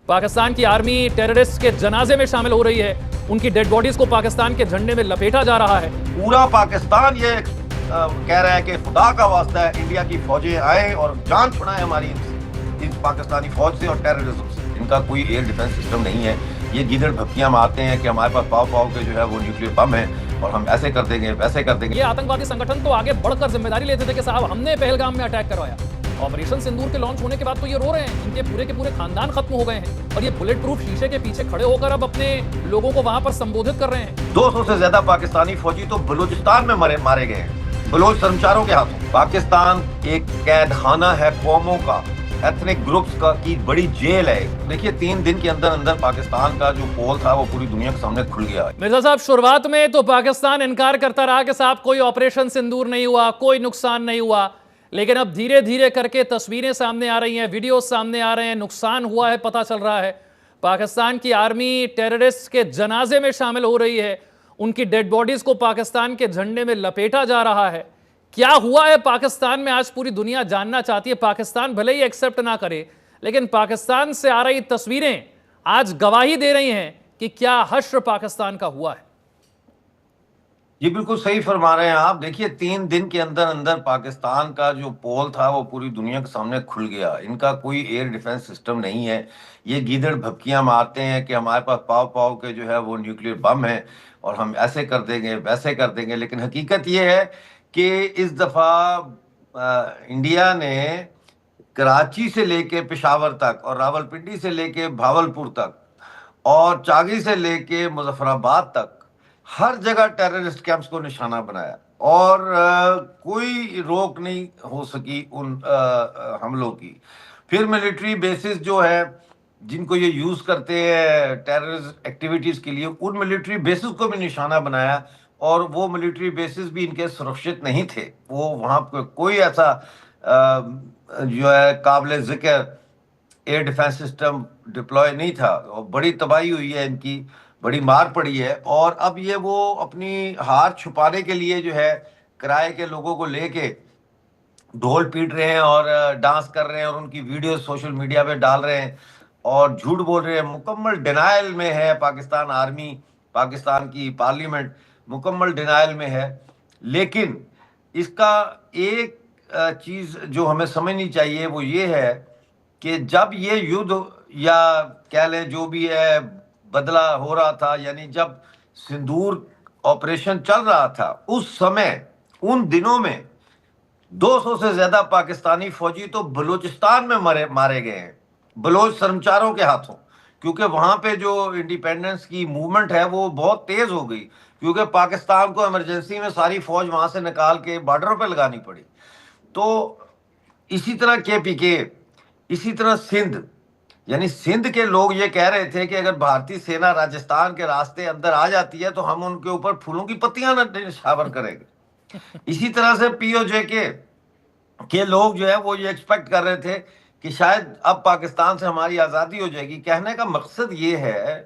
पाकिस्तान की army terrorist के जनाजे में शामिल हो रही है, उनकी डेड बॉडीज को पाकिस्तान के झंडे में लपेटा जा रहा है। पूरा पाकिस्तान ये कह रहा है कि खुदा का वास्ता है इंडिया की फौजें आए और जान छुड़ाएं हमारी इस पाकिस्तानी फौज से और टेररिज्म से। इनका कोई एयर डिफेंस सिस्टम नहीं है। ये गीदड़ भक्तियां मारते हैं कि हमारे पास पाव पाव के जो है वो न्यूक्लियर बम है और हम ऐसे कर देंगे वैसे कर देंगे। ये आतंकवादी संगठन तो आगे बढ़कर जिम्मेदारी लेते थे कि साहब हमने पहलगाम में अटैक करवाया। ऑपरेशन सिंदूर के लॉन्च होने के बाद तो ये रो रहे हैं, इनके पूरे के पूरे खानदान खत्म हो गए हैं और ये बुलेट प्रूफ शीशे के पीछे खड़े होकर अब अपने लोगों को वहां पर संबोधित कर रहे हैं। 200 से ज्यादा पाकिस्तानी फौजी तो बलूचिस्तान में मारे गए हैं, बलोच कर्मचारियों के हाथों। पाकिस्तान एक कैद खाना है कौमों का, एथनिक ग्रुप्स का की बड़ी जेल है। देखिए 3 दिन के अंदर अंदर पाकिस्तान का जो पोल था वो पूरी दुनिया के सामने खुल गया। मिर्जा साहब, शुरुआत में तो पाकिस्तान इनकार करता रहा कि साहब कोई ऑपरेशन सिंदूर नहीं हुआ, कोई नुकसान नहीं हुआ, लेकिन अब धीरे धीरे करके तस्वीरें सामने आ रही हैं, वीडियो सामने आ रहे हैं, नुकसान हुआ है पता चल रहा है। पाकिस्तान की आर्मी टेररिस्ट के जनाजे में शामिल हो रही है, उनकी डेड बॉडीज को पाकिस्तान के झंडे में लपेटा जा रहा है। क्या हुआ है पाकिस्तान में आज पूरी दुनिया जानना चाहती है। पाकिस्तान भले ही एक्सेप्ट ना करे, लेकिन पाकिस्तान से आ रही तस्वीरें आज गवाही दे रही हैं कि क्या हश्र पाकिस्तान का हुआ है। जी बिल्कुल सही फरमा रहे हैं आप। देखिए 3 दिन के अंदर अंदर पाकिस्तान का जो पोल था वो पूरी दुनिया के सामने खुल गया। इनका कोई एयर डिफेंस सिस्टम नहीं है। ये गीदड़ भपकियां मारते हैं कि हमारे पास पाव पाव के जो है वो न्यूक्लियर बम है और हम ऐसे कर देंगे वैसे कर देंगे। लेकिन हकीकत ये है कि इस दफा इंडिया ने कराची से लेके पेशावर तक और रावलपिंडी से लेके भावलपुर तक और चागी से लेके मुजफ्फराबाद तक हर जगह टेररिस्ट कैंप्स को निशाना बनाया और कोई रोक नहीं हो सकी उन हमलों की। फिर मिलिट्री बेसिस जो है जिनको ये यूज करते हैं टेररिस्ट एक्टिविटीज के लिए, उन मिलिट्री बेसिस को भी निशाना बनाया और वो मिलिट्री बेसिस भी इनके सुरक्षित नहीं थे। वो वहां पर कोई ऐसा जो है काबिल जिक्र एयर डिफेंस सिस्टम डिप्लॉय नहीं था और बड़ी तबाही हुई है इनकी, बड़ी मार पड़ी है। और अब ये वो अपनी हार छुपाने के लिए जो है किराए के लोगों को लेके ढोल पीट रहे हैं और डांस कर रहे हैं और उनकी वीडियो सोशल मीडिया पे डाल रहे हैं और झूठ बोल रहे हैं। मुकम्मल डिनायल में है पाकिस्तान आर्मी, पाकिस्तान की पार्लियामेंट मुकम्मल डिनायल में है। लेकिन इसका एक चीज जो हमें समझनी चाहिए वो ये है कि जब ये युद्ध या कह लें जो भी है बदला हो रहा था, यानी जब सिंदूर ऑपरेशन चल रहा था, उस समय उन दिनों में 200 से ज्यादा पाकिस्तानी फौजी तो बलूचिस्तान में मारे गए हैं, बलोच कर्मचारियों के हाथों। क्योंकि वहां पे जो इंडिपेंडेंस की मूवमेंट है वो बहुत तेज हो गई, क्योंकि पाकिस्तान को इमरजेंसी में सारी फौज वहां से निकाल के बॉर्डरों पे लगानी पड़ी। तो इसी तरह KPK, इसी तरह सिंध, यानी सिंध के लोग ये कह रहे थे कि अगर भारतीय सेना राजस्थान के रास्ते अंदर आ जाती है तो हम उनके ऊपर फूलों की पत्तियां निछावर करेंगे। इसी तरह से POJ के लोग जो है वो ये एक्सपेक्ट कर रहे थे कि शायद अब पाकिस्तान से हमारी आज़ादी हो जाएगी। कहने का मकसद ये है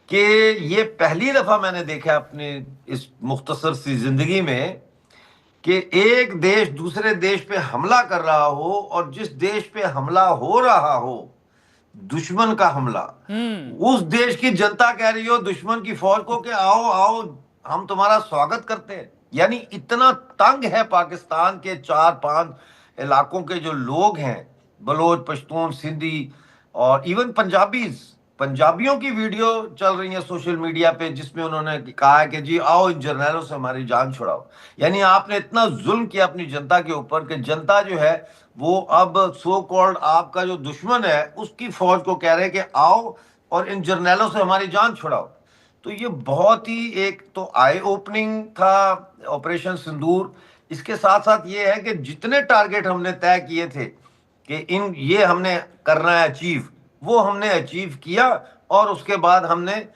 कि ये पहली दफ़ा मैंने देखा अपनी इस मुख्तसर सी जिंदगी में कि एक देश दूसरे देश पे हमला कर रहा हो और जिस देश पे हमला हो रहा हो दुश्मन का हमला, उस देश की जनता कह रही हो दुश्मन की फौज को कि आओ आओ हम तुम्हारा स्वागत करते हैं। यानी इतना तंग है पाकिस्तान के 4-5 इलाकों के जो लोग हैं, बलोच, पश्तून, सिंधी और इवन पंजाबियों की वीडियो चल रही है सोशल मीडिया पे जिसमें उन्होंने कहा है कि जी आओ इन जर्नैलों से हमारी जान छुड़ाओ। यानी आपने इतना जुल्म किया अपनी जनता के ऊपर कि जनता जो है वो अब सो कॉल्ड आपका जो दुश्मन है उसकी फौज को कह रहे हैं कि आओ और इन जर्नैलों से हमारी जान छुड़ाओ। तो ये बहुत ही एक तो आई ओपनिंग था ऑपरेशन सिंदूर। इसके साथ साथ ये है कि जितने टारगेट हमने तय किए थे कि ये हमने करना है अचीव, वो हमने अचीव किया और उसके बाद हमने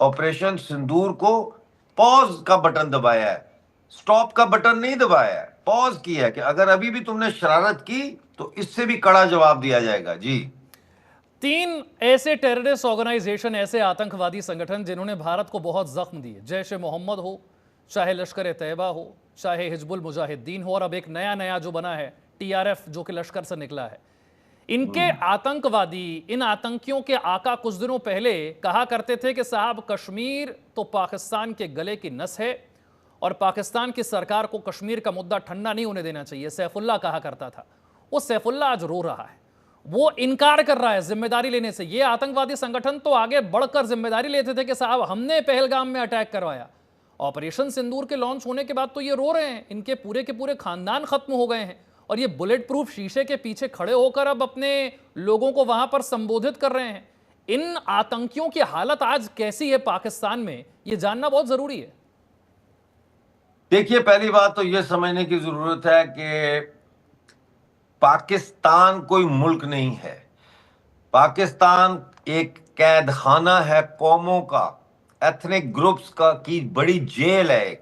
ऑपरेशन सिंदूर को पॉज का बटन दबाया है, स्टॉप का बटन नहीं दबाया है, पॉज किया है कि अगर अभी भी तुमने शरारत की तो इससे भी कड़ा जवाब दिया जाएगा। जी 3 ऐसे टेररिस्ट ऑर्गेनाइजेशन, ऐसे आतंकवादी संगठन जिन्होंने भारत को बहुत जख्म दिए, जैश ए मोहम्मद हो, चाहे लश्कर तैयबा हो, चाहे हिजबुल मुजाहिदीन हो और अब एक नया जो बना है TRF जो कि लश्कर से निकला है। इनके आतंकवादी, इन आतंकियों के आका कुछ दिनों पहले कहा करते थे कि साहब कश्मीर तो पाकिस्तान के गले की नस है और पाकिस्तान की सरकार को कश्मीर का मुद्दा ठंडा नहीं होने देना चाहिए, सैफुल्लाह कहा करता था। वो सैफुल्लाह आज रो रहा है, वो इनकार कर रहा है जिम्मेदारी लेने से। ये आतंकवादी संगठन तो आगे बढ़कर जिम्मेदारी लेते थे कि साहब हमने पहलगाम में अटैक करवाया। ऑपरेशन सिंदूर के लॉन्च होने के बाद तो ये रो रहे हैं, इनके पूरे के पूरे खानदान खत्म हो गए हैं और ये बुलेट प्रूफ शीशे के पीछे खड़े होकर अब अपने लोगों को वहां पर संबोधित कर रहे हैं। इन आतंकियों की हालत आज कैसी है पाकिस्तान में, ये जानना बहुत जरूरी है। देखिए, पहली बात तो यह समझने की जरूरत है कि पाकिस्तान कोई मुल्क नहीं है। पाकिस्तान एक कैद खाना है कौमों का, एथनिक ग्रुप्स का की बड़ी जेल है,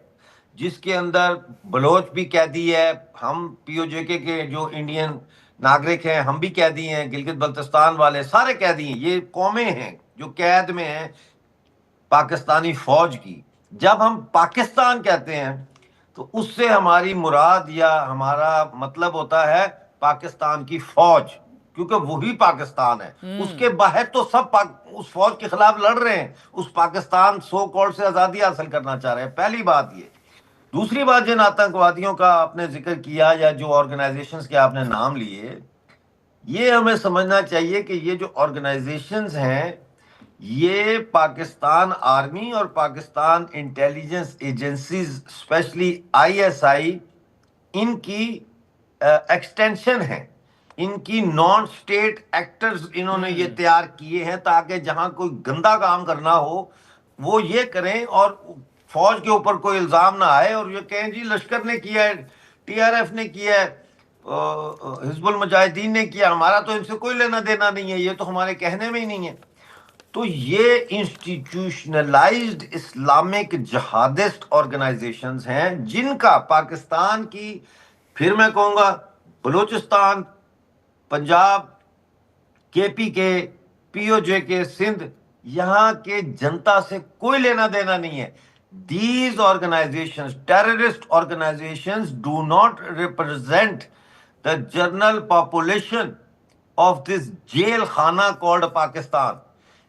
जिसके अंदर बलोच भी कैदी है, हम पीओजेके के जो इंडियन नागरिक हैं हम भी कैदी हैं, गिलगित बल्तिस्तान वाले सारे कैदी हैं। ये कौमें हैं जो कैद में हैं पाकिस्तानी फौज की। जब हम पाकिस्तान कहते हैं तो उससे हमारी मुराद या हमारा मतलब होता है पाकिस्तान की फौज, क्योंकि वही पाकिस्तान है। उसके बाहर तो सब उस फौज के खिलाफ लड़ रहे हैं, उस पाकिस्तान सो कॉल्ड से आजादी हासिल करना चाह रहे हैं। पहली बात ये। दूसरी बात, जिन आतंकवादियों का आपने जिक्र किया या जो ऑर्गेनाइजेशंस के आपने नाम लिए, ये हमें समझना चाहिए कि ये जो ऑर्गेनाइजेशंस हैं ये पाकिस्तान आर्मी और Pakistan intelligence agencies, specially ISI, इनकी एक्सटेंशन है। इनकी नॉन स्टेट एक्टर्स इन्होंने ये तैयार किए हैं ताकि जहां कोई गंदा काम करना हो वो ये करें और फौज के ऊपर कोई इल्जाम ना आए और ये कहें जी लश्कर ने किया है, टीआरएफ ने किया है, हिजबुल मुजाहिदीन ने किया, हमारा तो इनसे कोई लेना देना नहीं है, ये तो हमारे कहने में ही नहीं है। तो ये इंस्टीट्यूशनलाइज्ड इस्लामिक जहादिस्ट ऑर्गेनाइजेशंस हैं जिनका पाकिस्तान की, फिर मैं कहूंगा बलूचिस्तान, पंजाब, केपीके, पीओजेके, सिंध, यहां के जनता से कोई लेना देना नहीं है। These organizations, terrorist organizations, do not represent the general population of this jail khana called Pakistan.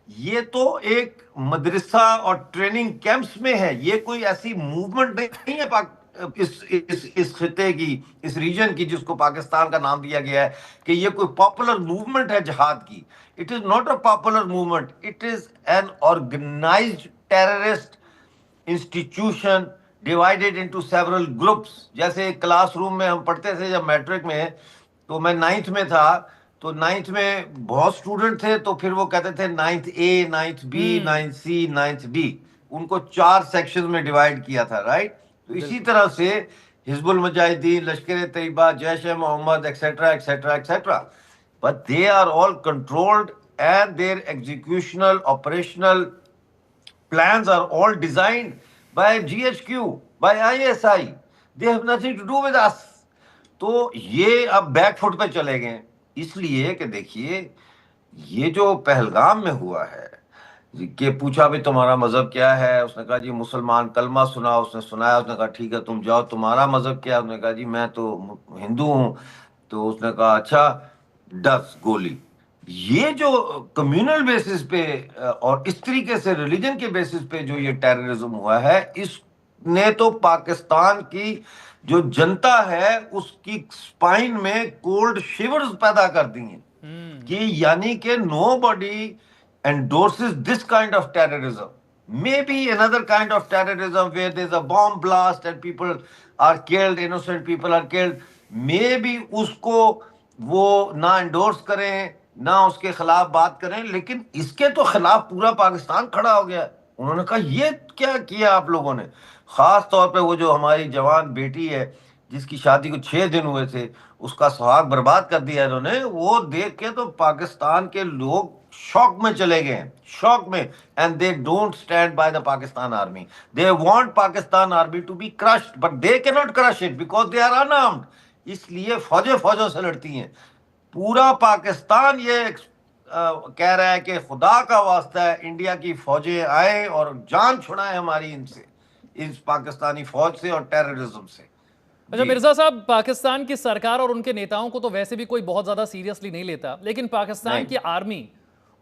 ये तो एक मदरसा और ट्रेनिंग कैंप्स में है, ये कोई ऐसी मूवमेंट नहीं है इस खिते की, इस रीजन की, जिसको पाकिस्तान का नाम दिया गया है कि ये कोई पॉपुलर मूवमेंट है जिहाद की। It is not a popular movement, it is an organized terrorist institution divided into several groups. जैसे क्लासरूम में हम पढ़ते थे जब मैट्रिक में, तो मैं 9th में था, तो 9th में बहुत स्टूडेंट थे, तो फिर वो कहते थे 9th ए, 9th बी, 9th सी, 9th डी, उनको 4 सेक्शन में डिवाइड किया था, राइट। तो इसी तरह से Hizbul Mujahideen, Lashkar Taiba, Jaish e Mohammed, etcetera etcetera etcetera, but they are all controlled and their executional operational plans are all designed by GHQ, by ISI. They have nothing to do with us. तो ये अब बैकफुट पे चले गए, इसलिए कि देखिए ये जो पहलगाम में हुआ है कि पूछा भी तुम्हारा मजहब क्या है, उसने कहा जी मुसलमान, कलमा सुना, उसने सुनाया, उसने कहा ठीक है तुम जाओ, तुम्हारा मजहब क्या है, उसने कहा जी मैं तो हिंदू हूं, तो उसने कहा अच्छा 10 गोली। ये जो कम्युनल बेसिस पे और इस तरीके से रिलीजन के बेसिस पे जो ये टेररिज्म हुआ है, इसने तो पाकिस्तान की जो जनता है उसकी स्पाइन में कोल्ड शिवर्स पैदा कर दी हैं कि यानी कि nobody endorses this kind of terrorism. Maybe another kind of terrorism where there's a bomb blast and people are killed, innocent people are killed. Maybe उसको वो ना endorse करें, ना उसके खिलाफ बात करें, लेकिन इसके तो खिलाफ पूरा पाकिस्तान खड़ा हो गया। उन्होंने कहा ये क्या किया आप लोगों ने। खास तौर पे वो जो हमारी जवान बेटी है जिसकी शादी को 6 दिन हुए थे, उसका सुहाग बर्बाद कर दिया इन्होंने, वो देख के तो पाकिस्तान के लोग शॉक में चले गए, शॉक में। And they don't stand by the Pakistan army, they want Pakistan army to be crushed, but they can not crush it because they are unarmed. इसलिए फौजों से लड़ती हैं। पूरा पाकिस्तान ये कह रहा है कि खुदा का वास्ता है इंडिया की फौजें आए और जान छुड़ाएं हमारी इनसे, इस पाकिस्तानी फौज से और टेररिज्म से। अच्छा जी मिर्जा साहब, पाकिस्तान की सरकार और उनके नेताओं को तो वैसे भी कोई बहुत ज्यादा सीरियसली नहीं लेता, लेकिन पाकिस्तान नहीं, की आर्मी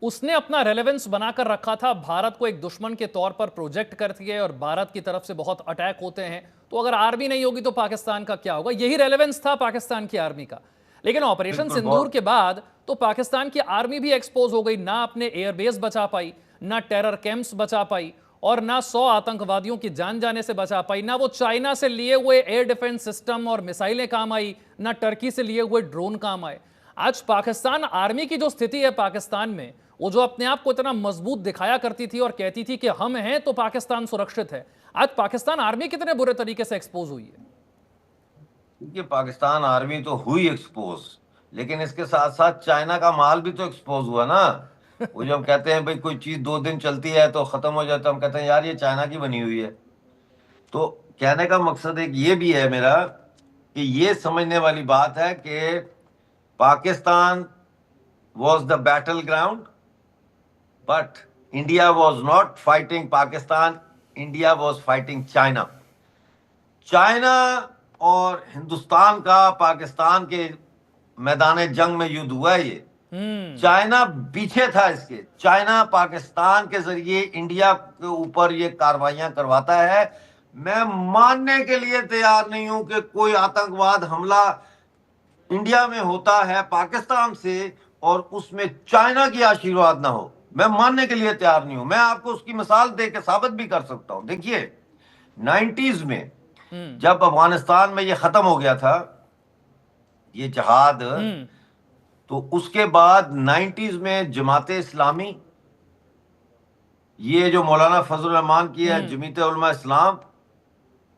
उसने अपना रेलेवेंस बनाकर रखा था, भारत को एक दुश्मन के तौर पर प्रोजेक्ट करती है और भारत की तरफ से बहुत अटैक होते हैं। तो अगर आर्मी नहीं होगी तो पाकिस्तान का क्या होगा? यही रेलेवेंस था पाकिस्तान की आर्मी का। लेकिन ऑपरेशन बिल्कुल सिंदूर बहुत। के बाद तो पाकिस्तान की आर्मी भी एक्सपोज हो गई, ना अपने एयरबेस बचा पाई, ना टेरर कैंप्स बचा पाई, और ना 100 आतंकवादियों की जान जाने से बचा पाई, ना वो चाइना से लिए हुए एयर डिफेंस सिस्टम और मिसाइलें काम आई, ना टर्की से लिए हुए ड्रोन काम आए। आज पाकिस्तान आर्मी की जो स्थिति है पाकिस्तान में, वो जो अपने आप को इतना मजबूत दिखाया करती थी और कहती थी कि हम हैं तो पाकिस्तान सुरक्षित है, आज पाकिस्तान आर्मी कितने बुरे तरीके से एक्सपोज हुई है। क्योंकि पाकिस्तान आर्मी तो हुई एक्सपोज, लेकिन इसके साथ साथ चाइना का माल भी तो एक्सपोज हुआ ना। वो जब कहते हैं भाई कोई चीज 2 दिन चलती है तो खत्म हो जाता है, हम कहते हैं यार ये चाइना की बनी हुई है। तो कहने का मकसद एक ये भी है मेरा कि ये समझने वाली बात है कि Pakistan was the battle ground, but India was not fighting Pakistan, India was fighting China. China और हिंदुस्तान का पाकिस्तान के मैदान जंग में युद्ध हुआ है। ये चाइना पीछे था इसके, चाइना पाकिस्तान के जरिए इंडिया के ऊपर ये कार्रवाइयां करवाता है। मैं मानने के लिए तैयार नहीं हूं कि कोई आतंकवाद हमला इंडिया में होता है पाकिस्तान से और उसमें चाइना की आशीर्वाद ना हो। मैं मानने के लिए तैयार नहीं हूं। मैं आपको उसकी मिसाल दे के साबित भी कर सकता हूं। देखिए 90s में जब अफगानिस्तान में ये खत्म हो गया था ये जहाद, तो उसके बाद 90s में जमाते इस्लामी, ये जो मौलाना फजल रहमान की है जमीयत उलमा इस्लाम,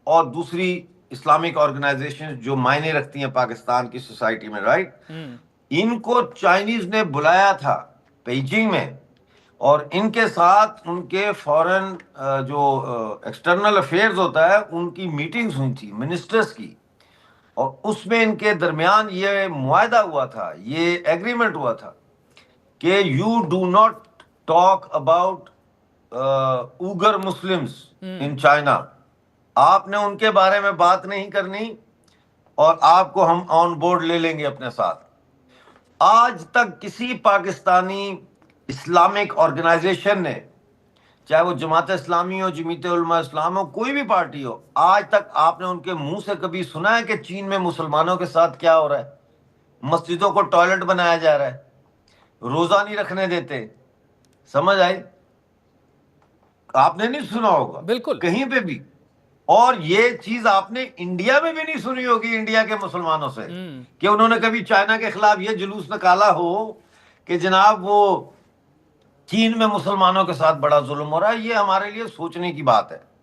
और दूसरी इस्लामिक ऑर्गेनाइजेशन जो मायने रखती हैं पाकिस्तान की सोसाइटी में, राइट, इनको चाइनीज ने बुलाया था पेजिंग में, और इनके साथ उनके फॉरेन जो एक्सटर्नल अफेयर्स होता है उनकी मीटिंग्स हुई थी मिनिस्टर्स की, और उसमें इनके दरमियान ये मुआहदा हुआ था, ये एग्रीमेंट हुआ था कि you do not talk about Uyghur Muslims in China. आपने उनके बारे में बात नहीं करनी और आपको हम ऑन बोर्ड ले लेंगे अपने साथ। आज तक किसी पाकिस्तानी इस्लामिक ऑर्गेनाइजेशन ने, चाहे वो जमात इस्लामी हो, जमीयत उलमा इस्लाम हो, कोई भी पार्टी हो, आज तक आपने उनके मुंह से कभी सुना है कि चीन में मुसलमानों के साथ क्या हो रहा है? मस्जिदों को टॉयलेट बनाया जा रहा है, रोजा नहीं रखने देते। समझ आई? आपने नहीं सुना होगा बिल्कुल। कहीं पे भी। और ये चीज आपने इंडिया में भी नहीं सुनी होगी इंडिया के मुसलमानों से कि उन्होंने कभी चाइना के खिलाफ ये जुलूस निकाला हो कि जनाब वो चीन में मुसलमानों के साथ बड़ा जुल्म हो रहा है। ये हमारे लिए सोचने की बात है।